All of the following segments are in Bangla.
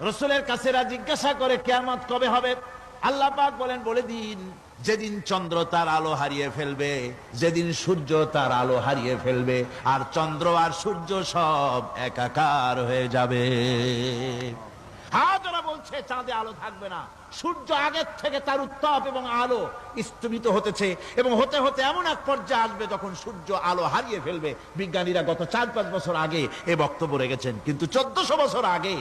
রাসূলের কাছে জিজ্ঞাসা করে কিয়ামত কবে হবে? আল্লাহ পাক বলেন, বলে দিন যেদিন চন্দ্র তার আলো হারিয়ে ফেলবে, যেদিন সূর্য তার আলো হারিয়ে ফেলবে, আর চন্দ্র আর সূর্য সব একাকার হয়ে যাবে। হাজারা বলছে চাঁদে আলো থাকবে না, সূর্য আগের থেকে তার উত্তাপ এবং আলো স্তমিত হতেছে এবং হতে হতে এমন এক পর্যায়ে আসবে তখন সূর্য আলো হারিয়ে ফেলবে। বিজ্ঞানীরা গত 4-5 বছর আগে এ বক্তব্য রেখেছেন, কিন্তু 1400 বছর আগে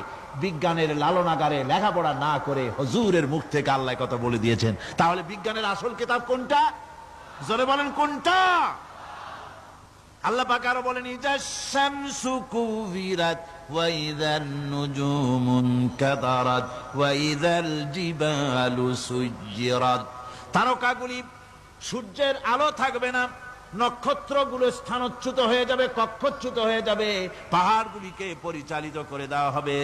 বিজ্ঞানের লালনাগারে লেখাপড়া না করে হুজুরের মুখ থেকে আল্লাহ কথা বলে দিয়েছেন। তাহলে বিজ্ঞানের আসল কিতাব কোনটা? জোরে বলেন কোনটা? আল্লাহ পাক আরো বলেন, ইজা শামসু কুবিরাত ওয়া ইযান নুজুমুন কাদারাত ওয়া ইযাল জিবালু সুজ্জিরাত। তারকাগুলি, সূর্যের আলো থাকবে না, নক্ষত্রগুলো স্থানচ্যুত হয়ে যাবে, কক্ষচ্যুত হয়ে যাবে, পাহাড়গুলিকে পরিচালিত করে দেওয়া হবে,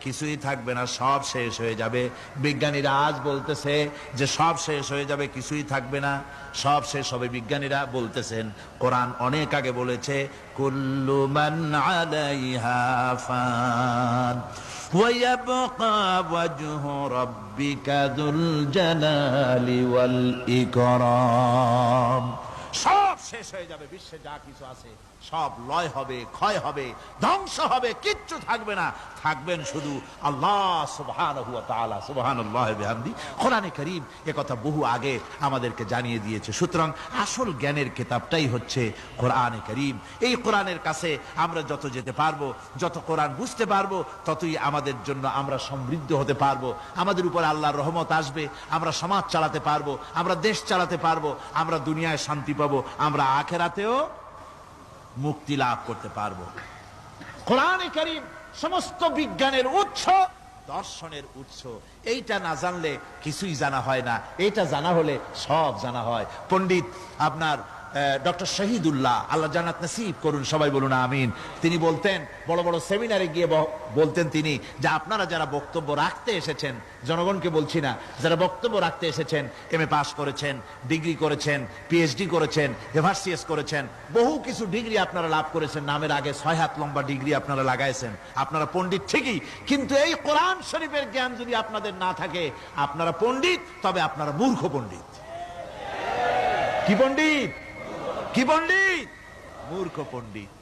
কিছুই থাকবে না, সব শেষ হয়ে যাবে। বিজ্ঞানীরা আজ বলতেছে যে সব শেষ হয়ে যাবে, কিছুই থাকবে না, সব শেষ হবে। বিজ্ঞানীরা বলতেছেন, কোরআন অনেক আগে বলেছে, কুল্লু মান আলাইহা ফান ওয়া ইয়াবকা ওয়াজহু রাব্বিকা যুল জালালি ওয়াল ইকরাম। সব শেষ হয়ে যাবে, বিশ্বে যা কিছু আছে সব লয় হবে, ক্ষয় হবে, ধ্বংস হবে, কিচ্ছু থাকবে না, থাকবেন শুধু আল্লাহ সুবহানাহু ওয়া তাআলা। সুবহানাল্লাহি ওয়া বিহামদি। কোরআনে কারীম একথা বহু আগে আমাদেরকে জানিয়ে দিয়েছে। সুতরাং আসল জ্ঞানের কিতাবটাই হচ্ছে কোরআনে কারীম। এই কোরআনের কাছে আমরা যত যেতে পারবো, যত কোরআন বুঝতে পারবো, ততই আমাদের জন্য আমরা সমৃদ্ধ হতে পারবো, আমাদের উপর আল্লাহর রহমত আসবে, আমরা সমাজ চালাতে পারবো, আমরা দেশ চালাতে পারবো, আমরা দুনিয়ায় শান্তি পাবো, আমরা আখিরাতেও মুক্তি লাভ করতে পারবো। কোরআনে কারীম সমস্ত বিজ্ঞানের উৎস, দর্শনের উৎস। এইটা না জানলে কিছুই জানা হয় না, এটা জানা হলে সব জানা হয়। পণ্ডিত আপনার ডক্টর শহীদুল্লাহ, আল্লাহ জান্নাত নসিব করুন, সবাই বলুন আমিন। তিনি বলতেন, বড় বড় সেমিনারে গিয়ে বলতেন তিনি, যে আপনারা যারা বক্তব্য রাখতে এসেছেন, জনগণকে বলছি না, যারা বক্তব্য রাখতে এসেছেন, এমএ পাস করেছেন, ডিগ্রি করেছেন, পিএইচডি করেছেন, এভারসিএস করেছেন, বহু কিছু ডিগ্রি আপনারা লাভ করেছেন, নামের আগে 6 হাত লম্বা ডিগ্রি আপনারা লাগাইছেন, আপনারা পণ্ডিত ঠিকই, কিন্তু এই কোরআন শরীফের জ্ঞান যদি আপনাদের না থাকে, আপনারা পণ্ডিত, তবে আপনারা মূর্খ পণ্ডিত। কি পণ্ডিত? কি পণ্ডিত? মূর্খ পণ্ডিত।